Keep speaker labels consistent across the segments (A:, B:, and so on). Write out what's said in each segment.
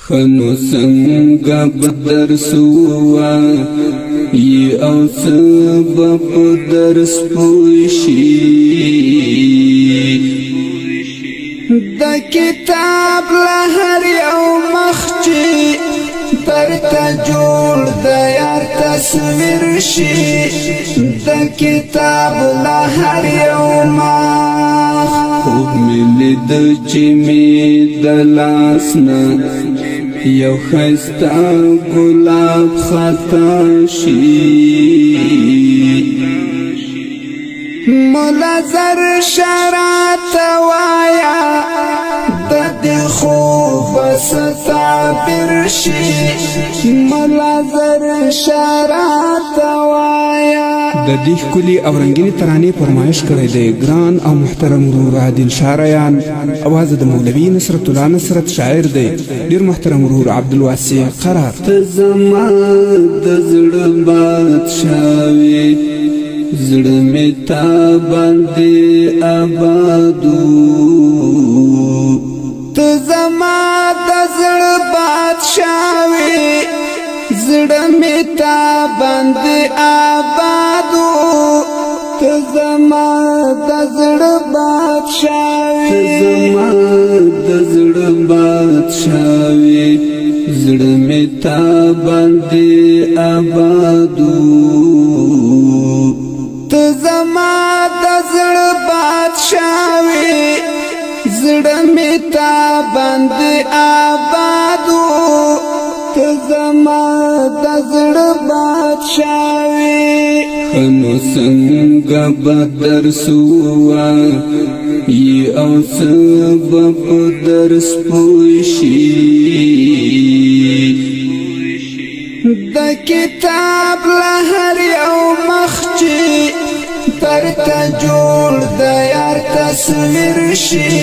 A: خنو څنګه بدر سوا ی او سبب درس پوشي د کتاب لهر یو مخچی درته جوړ د یار تصویر شي د کتاب لهر یو مخ خوب مې لید چې مې د لاس نه یو ښایسته ګلاب خطا شي مولا زر شرات وایا د دې خوب ستعبیر شي مولا زر شرات وایا
B: د دې ښکلي او رنګینې ترانې فرمایش کړی دی ګران او محترم ورور عادل شاریان اواز د مولوي نصرت الله نصرت شاعر دی ډیر محترم ورور عبدالواسع قرار
A: ته زما د زړه بادشاه وې زړه مې تا باندې آبادو
B: ته زما د زړه بادشاه وې زړه مې تا باندې آبادو ته زما د زړه بادشاه وې
A: زما د زړه بادشاه وې زړه مې تا باندې آبادو
B: ته زما د زړه بادشاه وې زړه مې تا باندې آبادو ته زما د زړه بادشاه وې
A: خنو څنګه بدر سوا ی او سبب درس پوشي
B: د کتاب لهر یو مخچی درته جوړ د یار تصویر شي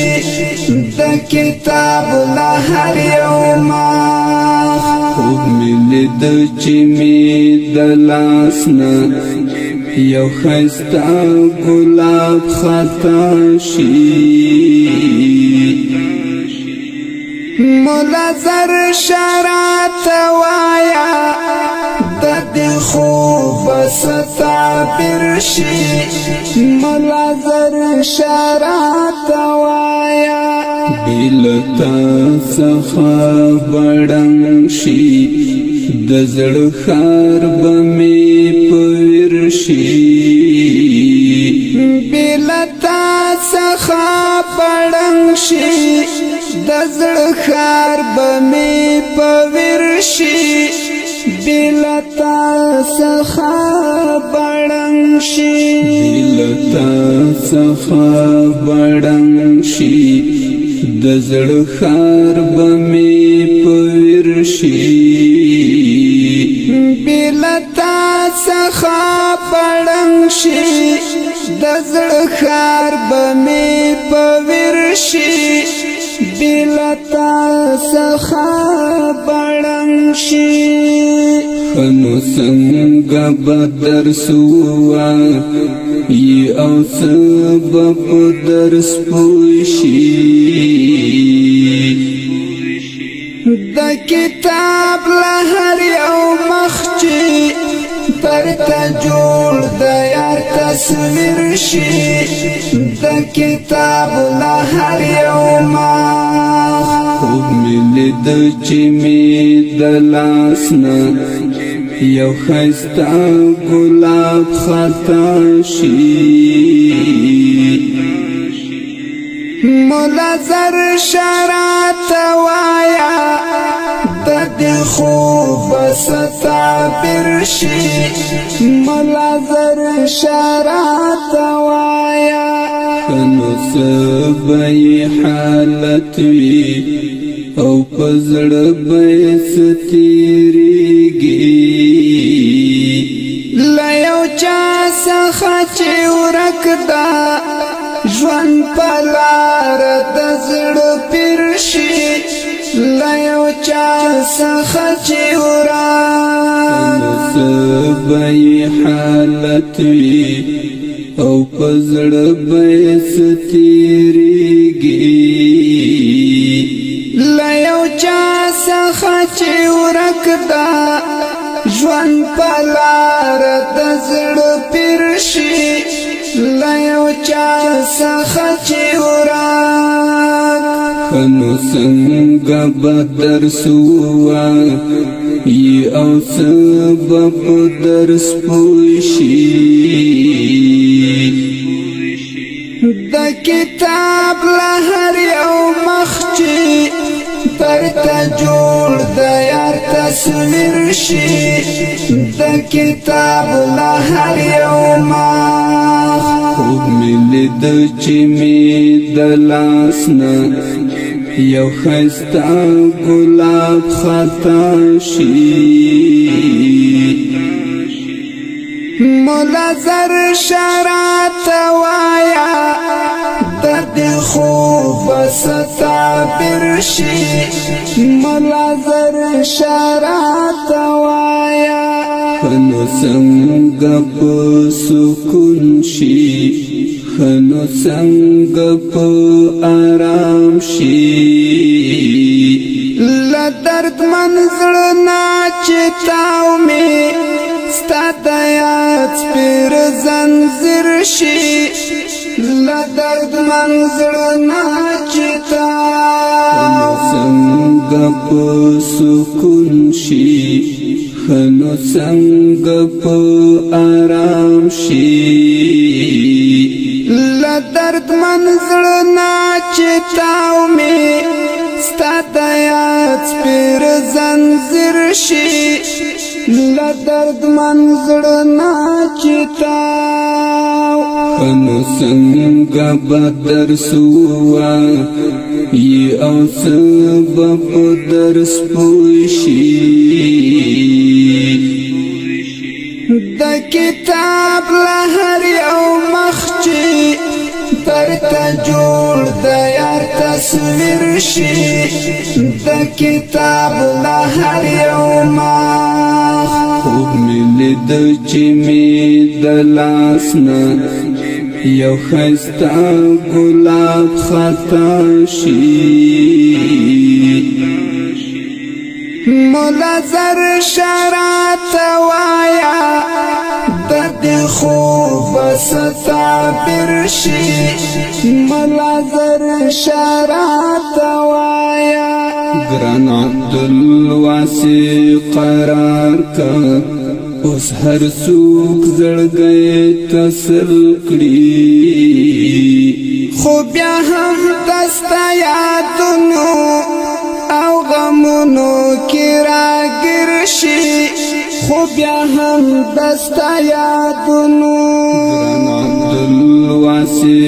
B: د کتاب لهر یو مخ
A: خوب مې لید چې مې د لاس نه یو ښایسته ګلاب خطا شي
B: مولا زر شرات وایا د دې خوب ستعبیر شي مولا زر شرات وایا
A: بلتا څخه بړنګ شي د زړه ښار به مې په ویر شي
B: بلتا څخه بړنګ شي د زړه ښار به مې په ویر شي بلتا څخه بړنګ شي
A: بلتا څخه بړنګ شي د زړه ښار به مې په ویر شي
B: بلتا څخه بړنګ شي د زړه ښار به مې په ویر شي بلتا څخه بړنګ شي
A: خنو څنګه بدر سوا ی او سبب درس پوشي
B: د کتاب لهر یو مخچی درته جوړ د یار تصویر شي د کتاب لهر یو مخ
A: خوب مې لید چې مې د لاس نه یو ښایسته ګلاب خطا شي
B: مولا زر شرات وایا د دې خوب ستعبیر شي مولا زر شرات وایا
A: خنو سبای حالت وی او پزړه به ستیریږي
B: لا یو چا څخه چې ورک دا ژوند په لار د زړه پیر شي لا یو چا څخه چې ورک
A: سبای حالت وی او پزړه به ستیریږي
B: لا یو چا
A: څخه چې ورک دا ژوند په لار د زړه پیر شي له یو چا څخه چې ورک نو څنګه به درس ووایي او سبب درس پوه شي د کتاب له هر یو مخ چې درته جوړ د یار تصویر شي د کتاب له هر یو مخ خوب مې لید چې مې د لاس نه یو ښایسته ګلاب خطا شي مولا زر شرات وایا د دې خوب ستعبیر شي مولا زر شرات وایا نو څنګه په سکون شي نو څنګه په آرام شي له درد منزړه نه چې تاو مې ستا د یاد سپېر زنځیر شي له درد منزړه نه چې تاو څنګه په سکون شي نو څنګه په آرام شي له درد منزړه نه چې تاو مې ستا د یاد سپېر زنځیر شي له درد منزړه نه چې تاو نو څنګه به درس ووایي او سبب درس پوه شي د کتاب له هر یو مخ چې درته جوړ د یار تصویر شي د کتاب له هر یو مخ خوب مې لید چې مې د لاس نه یو ښایسته ګلاب خطا شي مولا زر شرات وایا د دې خوب ستعبیر شي مولا زر شرات وایا ګران عبدالواسع قرار کا اوس هر څوک زړګی تسل کړي خو بیا هم دستا یادونو او غمونو کې راګیر شي خو بیا هم دستا یادونو ګران عبدالواسع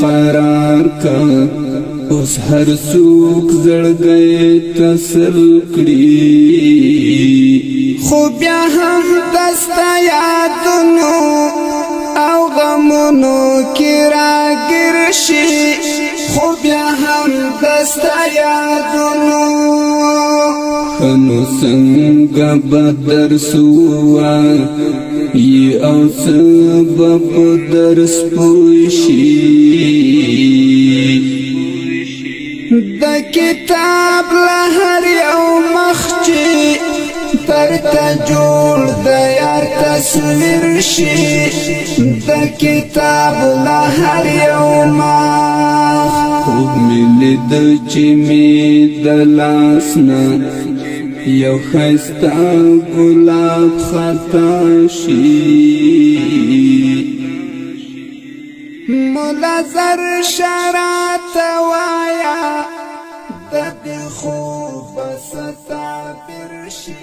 A: قرار کا اوس هر څوک زړګی تسل کړي خو بیا هم دستا یادونو او غمونو کې راګیر شي خو بیا هم دستا یادونو نو څنګه به درس ووایي او سبب درس پوه شي د کتاب له هر یو مخ چې درته جوړ د یار تصویر شي د کتاب له هر یو مخ خوب مې لید چې مې د لاس نه یو ښایسته ګلاب خطا شي مولا زر شرات وایا د دې خوب ستعبیر شي